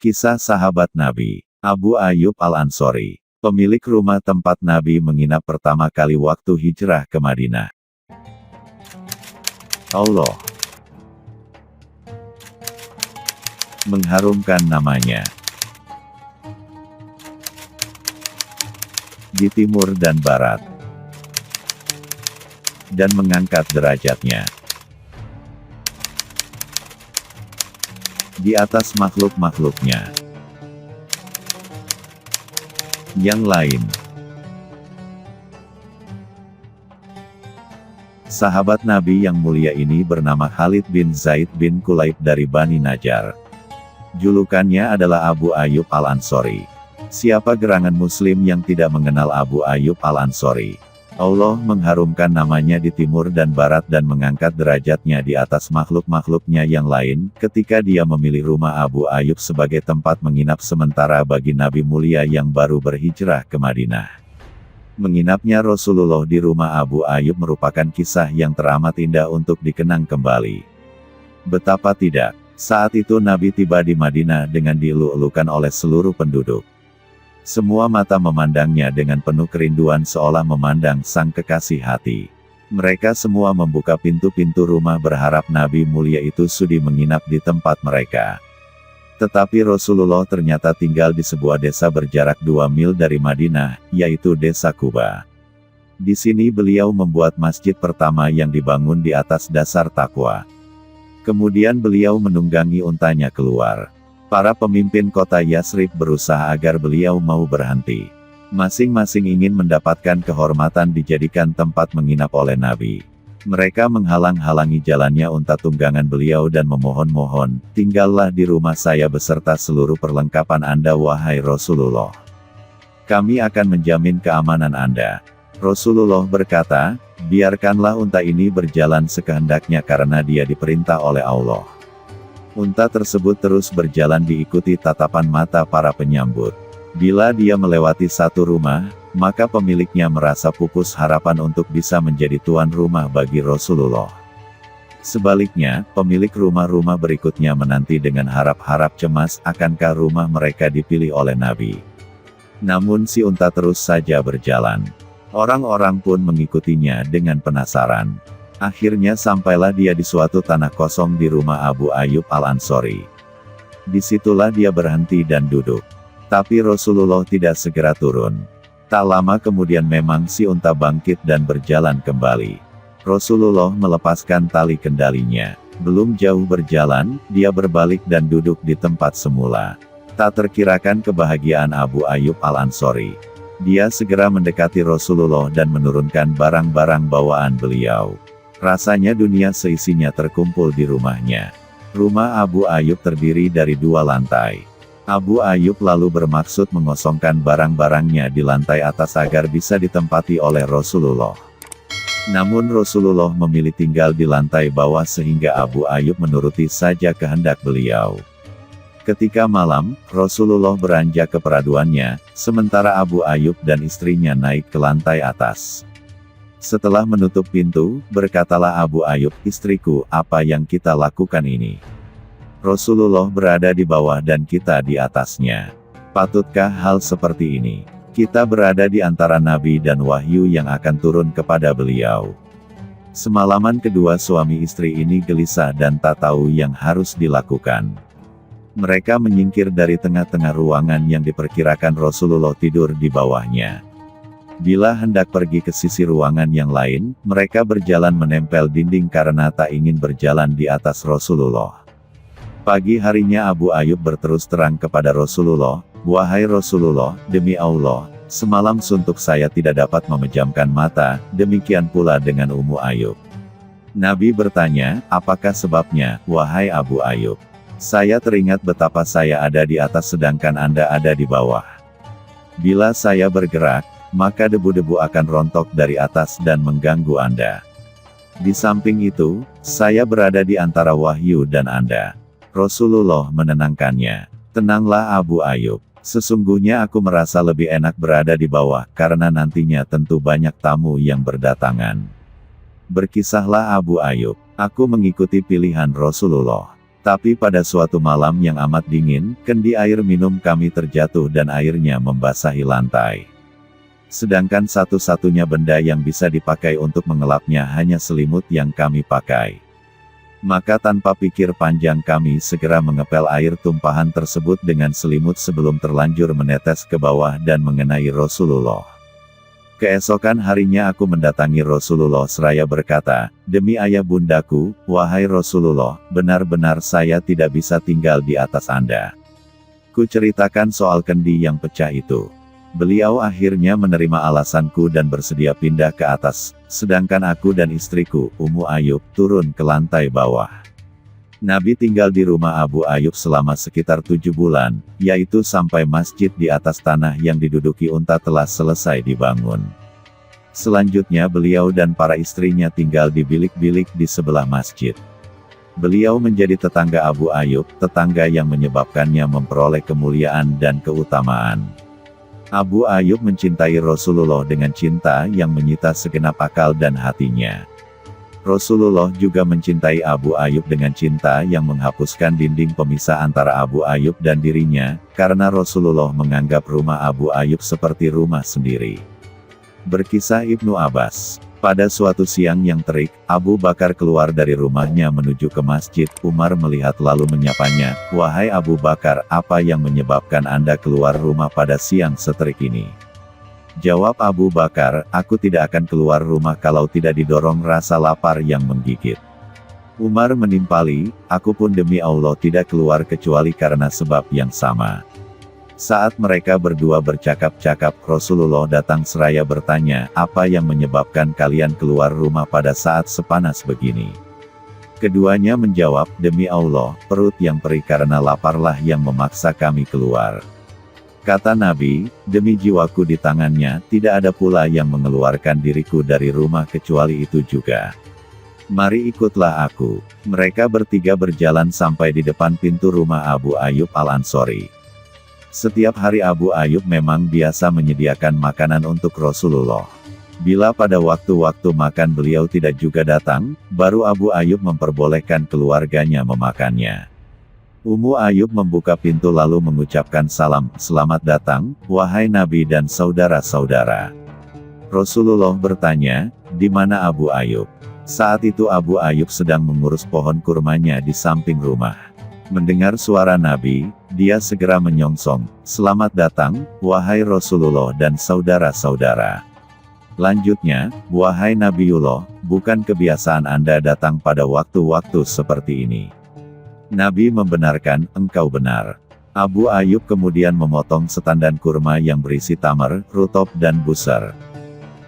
Kisah sahabat Nabi, Abu Ayyub Al-Ansori, pemilik rumah tempat Nabi menginap pertama kali waktu hijrah ke Madinah. Allah mengharumkan namanya di timur dan barat, dan mengangkat derajatnya di atas makhluk-makhluknya yang lain. Sahabat Nabi yang mulia ini bernama Khalid bin Zaid bin Kulaib dari Bani Najjar. Julukannya adalah Abu Ayyub Al-Ansori. Siapa gerangan muslim yang tidak mengenal Abu Ayyub Al-Ansori? Allah mengharumkan namanya di timur dan barat dan mengangkat derajatnya di atas makhluk-makhluknya yang lain, ketika dia memilih rumah Abu Ayyub sebagai tempat menginap sementara bagi Nabi mulia yang baru berhijrah ke Madinah. Menginapnya Rasulullah di rumah Abu Ayyub merupakan kisah yang teramat indah untuk dikenang kembali. Betapa tidak, saat itu Nabi tiba di Madinah dengan dielu-elukan oleh seluruh penduduk. Semua mata memandangnya dengan penuh kerinduan seolah memandang sang kekasih hati. Mereka semua membuka pintu-pintu rumah berharap Nabi mulia itu sudi menginap di tempat mereka. Tetapi Rasulullah ternyata tinggal di sebuah desa berjarak 2 mil dari Madinah, yaitu Desa Quba. Di sini beliau membuat masjid pertama yang dibangun di atas dasar takwa. Kemudian beliau menunggangi untanya keluar. Para pemimpin kota Yasrib berusaha agar beliau mau berhenti. Masing-masing ingin mendapatkan kehormatan dijadikan tempat menginap oleh Nabi. Mereka menghalang-halangi jalannya unta tunggangan beliau dan memohon-mohon, "Tinggallah di rumah saya beserta seluruh perlengkapan Anda wahai Rasulullah. Kami akan menjamin keamanan Anda." Rasulullah berkata, "Biarkanlah unta ini berjalan sekehendaknya karena dia diperintah oleh Allah." Unta tersebut terus berjalan diikuti tatapan mata para penyambut. Bila dia melewati satu rumah, maka pemiliknya merasa pupus harapan untuk bisa menjadi tuan rumah bagi Rasulullah. Sebaliknya, pemilik rumah-rumah berikutnya menanti dengan harap-harap cemas akankah rumah mereka dipilih oleh Nabi. Namun si unta terus saja berjalan. Orang-orang pun mengikutinya dengan penasaran. Akhirnya sampailah dia di suatu tanah kosong di rumah Abu Ayyub Al-Ansori. Disitulah dia berhenti dan duduk. Tapi Rasulullah tidak segera turun. Tak lama kemudian memang si unta bangkit dan berjalan kembali. Rasulullah melepaskan tali kendalinya. Belum jauh berjalan, dia berbalik dan duduk di tempat semula. Tak terkirakan kebahagiaan Abu Ayyub Al-Ansori. Dia segera mendekati Rasulullah dan menurunkan barang-barang bawaan beliau. Rasanya dunia seisinya terkumpul di rumahnya. Rumah Abu Ayyub terdiri dari 2 lantai. Abu Ayyub lalu bermaksud mengosongkan barang-barangnya di lantai atas agar bisa ditempati oleh Rasulullah. Namun Rasulullah memilih tinggal di lantai bawah sehingga Abu Ayyub menuruti saja kehendak beliau. Ketika malam, Rasulullah beranjak ke peraduannya, sementara Abu Ayyub dan istrinya naik ke lantai atas. Setelah menutup pintu, berkatalah Abu Ayyub, "Istriku, apa yang kita lakukan ini? Rasulullah berada di bawah dan kita di atasnya. Patutkah hal seperti ini? Kita berada di antara Nabi dan wahyu yang akan turun kepada beliau." Semalaman kedua suami istri ini gelisah dan tak tahu yang harus dilakukan. Mereka menyingkir dari tengah-tengah ruangan yang diperkirakan Rasulullah tidur di bawahnya. Bila hendak pergi ke sisi ruangan yang lain, mereka berjalan menempel dinding karena tak ingin berjalan di atas Rasulullah. Pagi harinya Abu Ayyub berterus terang kepada Rasulullah, "Wahai Rasulullah, demi Allah, semalam suntuk saya tidak dapat memejamkan mata, demikian pula dengan Ummu Ayyub." Nabi bertanya, "Apakah sebabnya, wahai Abu Ayyub?" "Saya teringat betapa saya ada di atas sedangkan Anda ada di bawah. Bila saya bergerak, maka debu-debu akan rontok dari atas dan mengganggu Anda. Di samping itu, saya berada di antara wahyu dan Anda." Rasulullah menenangkannya. "Tenanglah Abu Ayyub. Sesungguhnya aku merasa lebih enak berada di bawah, karena nantinya tentu banyak tamu yang berdatangan." Berkisahlah Abu Ayyub, "Aku mengikuti pilihan Rasulullah. Tapi pada suatu malam yang amat dingin, kendi air minum kami terjatuh dan airnya membasahi lantai. Sedangkan satu-satunya benda yang bisa dipakai untuk mengelapnya hanya selimut yang kami pakai. Maka tanpa pikir panjang kami segera mengepel air tumpahan tersebut dengan selimut sebelum terlanjur menetes ke bawah dan mengenai Rasulullah. Keesokan harinya aku mendatangi Rasulullah seraya berkata, "Demi ayah bundaku, wahai Rasulullah, benar-benar saya tidak bisa tinggal di atas Anda." Ku ceritakan soal kendi yang pecah itu. Beliau akhirnya menerima alasanku dan bersedia pindah ke atas, sedangkan aku dan istriku, Ummu Ayub, turun ke lantai bawah. Nabi tinggal di rumah Abu Ayub selama sekitar 7 bulan, yaitu sampai masjid di atas tanah yang diduduki unta telah selesai dibangun. Selanjutnya beliau dan para istrinya tinggal di bilik-bilik di sebelah masjid. Beliau menjadi tetangga Abu Ayub, tetangga yang menyebabkannya memperoleh kemuliaan dan keutamaan. Abu Ayub mencintai Rasulullah dengan cinta yang menyita segenap akal dan hatinya. Rasulullah juga mencintai Abu Ayub dengan cinta yang menghapuskan dinding pemisah antara Abu Ayub dan dirinya, karena Rasulullah menganggap rumah Abu Ayub seperti rumah sendiri. Berkisah Ibnu Abbas, pada suatu siang yang terik, Abu Bakar keluar dari rumahnya menuju ke masjid. Umar melihat lalu menyapanya, "Wahai Abu Bakar, apa yang menyebabkan Anda keluar rumah pada siang seterik ini?" Jawab Abu Bakar, "Aku tidak akan keluar rumah kalau tidak didorong rasa lapar yang menggigit." Umar menimpali, "Aku pun demi Allah tidak keluar kecuali karena sebab yang sama." Saat mereka berdua bercakap-cakap, Rasulullah datang seraya bertanya, "Apa yang menyebabkan kalian keluar rumah pada saat sepanas begini?" Keduanya menjawab, "Demi Allah, perut yang perih karena laparlah yang memaksa kami keluar." Kata Nabi, "Demi jiwaku di tangannya, tidak ada pula yang mengeluarkan diriku dari rumah kecuali itu juga. Mari ikutlah aku." Mereka bertiga berjalan sampai di depan pintu rumah Abu Ayub Al-Ansori. Setiap hari Abu Ayub memang biasa menyediakan makanan untuk Rasulullah. Bila pada waktu-waktu makan beliau tidak juga datang, baru Abu Ayub memperbolehkan keluarganya memakannya. Ummu Ayub membuka pintu lalu mengucapkan salam, "Selamat datang, wahai Nabi dan saudara-saudara." Rasulullah bertanya, "Di mana Abu Ayub?" Saat itu Abu Ayub sedang mengurus pohon kurmanya di samping rumah. Mendengar suara Nabi, dia segera menyongsong, "Selamat datang, wahai Rasulullah dan saudara-saudara." Lanjutnya, "Wahai Nabiullah, bukan kebiasaan Anda datang pada waktu-waktu seperti ini?" Nabi membenarkan, "Engkau benar." Abu Ayub kemudian memotong setandan kurma yang berisi tamar, rutop dan busar.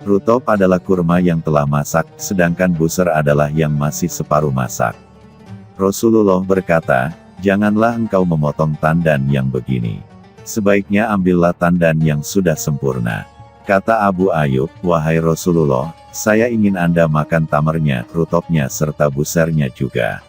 Rutop adalah kurma yang telah masak, sedangkan busar adalah yang masih separuh masak. Rasulullah berkata, "Janganlah engkau memotong tandan yang begini. Sebaiknya ambillah tandan yang sudah sempurna." Kata Abu Ayub, "Wahai Rasulullah, saya ingin Anda makan tamarnya, rutopnya serta busarnya juga.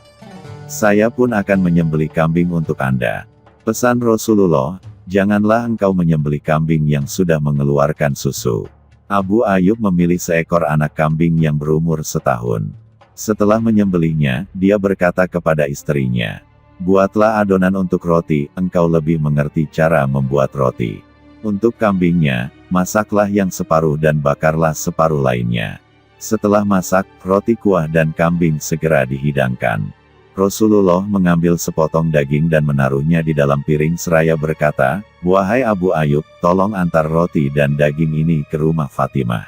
Saya pun akan menyembelih kambing untuk Anda." Pesan Rasulullah, "Janganlah engkau menyembelih kambing yang sudah mengeluarkan susu." Abu Ayub memilih seekor anak kambing yang berumur setahun. Setelah menyembelihnya, dia berkata kepada istrinya, "Buatlah adonan untuk roti, engkau lebih mengerti cara membuat roti. Untuk kambingnya, masaklah yang separuh dan bakarlah separuh lainnya." Setelah masak, roti kuah dan kambing segera dihidangkan. Rasulullah mengambil sepotong daging dan menaruhnya di dalam piring seraya berkata, "Wahai Abu Ayub, tolong antar roti dan daging ini ke rumah Fatimah.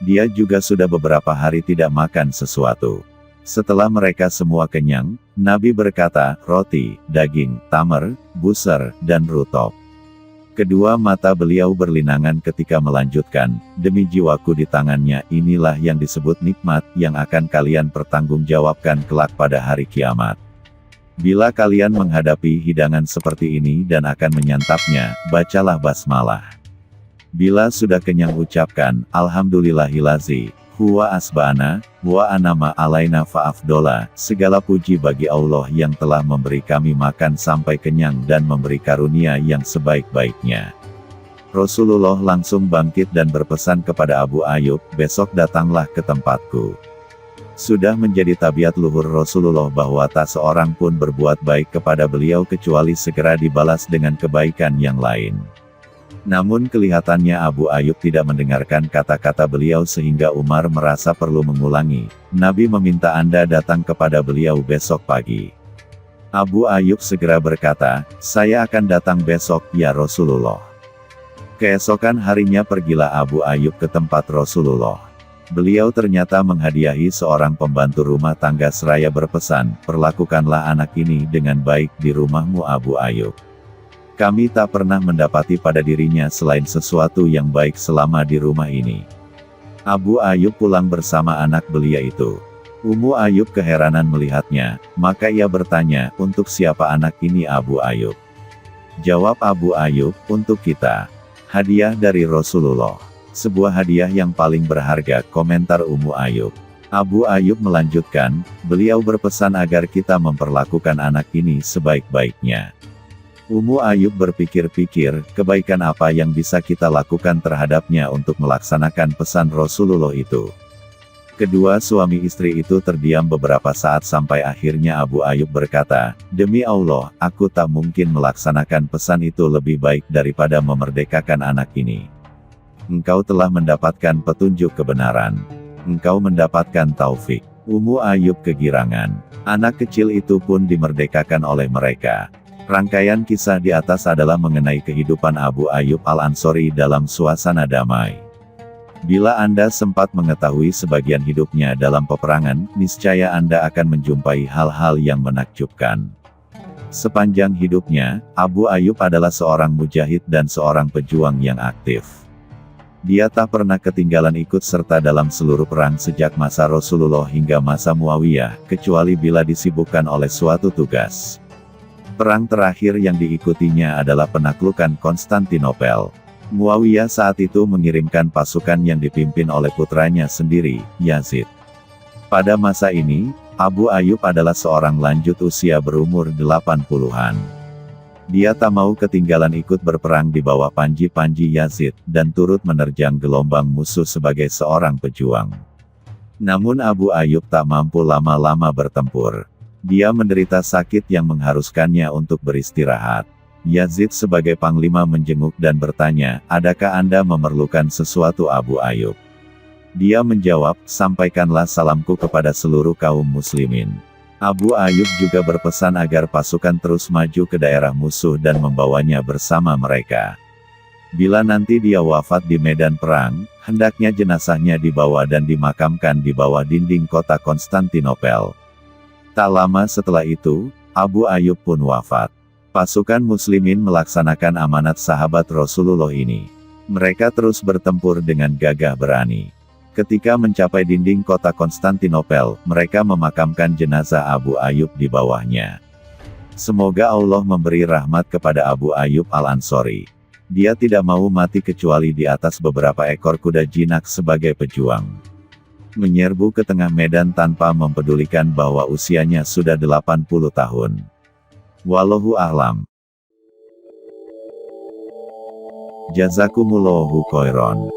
Dia juga sudah beberapa hari tidak makan sesuatu." Setelah mereka semua kenyang, Nabi berkata, "Roti, daging, tamar, busar, dan rutop." Kedua mata beliau berlinangan ketika melanjutkan, "Demi jiwaku di tangannya, inilah yang disebut nikmat, yang akan kalian pertanggungjawabkan kelak pada hari kiamat. Bila kalian menghadapi hidangan seperti ini dan akan menyantapnya, bacalah basmalah. Bila sudah kenyang ucapkan, Alhamdulillahilazi, huwa asbana, wa anama alaina fa'afdola, segala puji bagi Allah yang telah memberi kami makan sampai kenyang dan memberi karunia yang sebaik-baiknya." Rasulullah langsung bangkit dan berpesan kepada Abu Ayub, "Besok datanglah ke tempatku." Sudah menjadi tabiat luhur Rasulullah bahwa tak seorang pun berbuat baik kepada beliau kecuali segera dibalas dengan kebaikan yang lain. Namun kelihatannya Abu Ayyub tidak mendengarkan kata-kata beliau sehingga Umar merasa perlu mengulangi. Nabi meminta Anda datang kepada beliau besok pagi. Abu Ayyub segera berkata, saya akan datang besok, ya Rasulullah. Keesokan harinya pergilah Abu Ayyub ke tempat Rasulullah. Beliau ternyata menghadiahi seorang pembantu rumah tangga seraya berpesan, perlakukanlah anak ini dengan baik di rumahmu Abu Ayyub. Kami tak pernah mendapati pada dirinya selain sesuatu yang baik selama di rumah ini. Abu Ayyub pulang bersama anak belia itu. Ummu Ayyub keheranan melihatnya, maka ia bertanya, untuk siapa anak ini Abu Ayyub? Jawab Abu Ayyub, untuk kita. Hadiah dari Rasulullah. Sebuah hadiah yang paling berharga, komentar Ummu Ayyub. Abu Ayyub melanjutkan, beliau berpesan agar kita memperlakukan anak ini sebaik-baiknya. Ummu Ayyub berpikir-pikir, kebaikan apa yang bisa kita lakukan terhadapnya untuk melaksanakan pesan Rasulullah itu. Kedua suami istri itu terdiam beberapa saat sampai akhirnya Abu Ayyub berkata, demi Allah, aku tak mungkin melaksanakan pesan itu lebih baik daripada memerdekakan anak ini. Engkau telah mendapatkan petunjuk kebenaran. Engkau mendapatkan taufik. Ummu Ayyub kegirangan. Anak kecil itu pun dimerdekakan oleh mereka. Rangkaian kisah di atas adalah mengenai kehidupan Abu Ayyub Al-Ansori dalam suasana damai. Bila Anda sempat mengetahui sebagian hidupnya dalam peperangan, niscaya Anda akan menjumpai hal-hal yang menakjubkan. Sepanjang hidupnya, Abu Ayyub adalah seorang mujahid dan seorang pejuang yang aktif. Dia tak pernah ketinggalan ikut serta dalam seluruh perang sejak masa Rasulullah hingga masa Muawiyah, kecuali bila disibukkan oleh suatu tugas. Perang terakhir yang diikutinya adalah penaklukan Konstantinopel. Muawiyah saat itu mengirimkan pasukan yang dipimpin oleh putranya sendiri, Yazid. Pada masa ini, Abu Ayyub adalah seorang lanjut usia berumur 80-an. Dia tak mau ketinggalan ikut berperang di bawah panji-panji Yazid, dan turut menerjang gelombang musuh sebagai seorang pejuang. Namun Abu Ayyub tak mampu lama-lama bertempur. Dia menderita sakit yang mengharuskannya untuk beristirahat. Yazid sebagai panglima menjenguk dan bertanya, adakah Anda memerlukan sesuatu Abu Ayyub? Dia menjawab, sampaikanlah salamku kepada seluruh kaum muslimin. Abu Ayyub juga berpesan agar pasukan terus maju ke daerah musuh dan membawanya bersama mereka. Bila nanti dia wafat di medan perang, hendaknya jenazahnya dibawa dan dimakamkan di bawah dinding kota Konstantinopel. Tak lama setelah itu, Abu Ayyub pun wafat. Pasukan muslimin melaksanakan amanat sahabat Rasulullah ini. Mereka terus bertempur dengan gagah berani. Ketika mencapai dinding kota Konstantinopel, mereka memakamkan jenazah Abu Ayyub di bawahnya. Semoga Allah memberi rahmat kepada Abu Ayyub Al-Ansori. Dia tidak mau mati kecuali di atas beberapa ekor kuda jinak sebagai pejuang. Menyerbu ke tengah medan tanpa mempedulikan bahwa usianya sudah 80 tahun. Wallahu a'lam. Jazakumullahu khairan.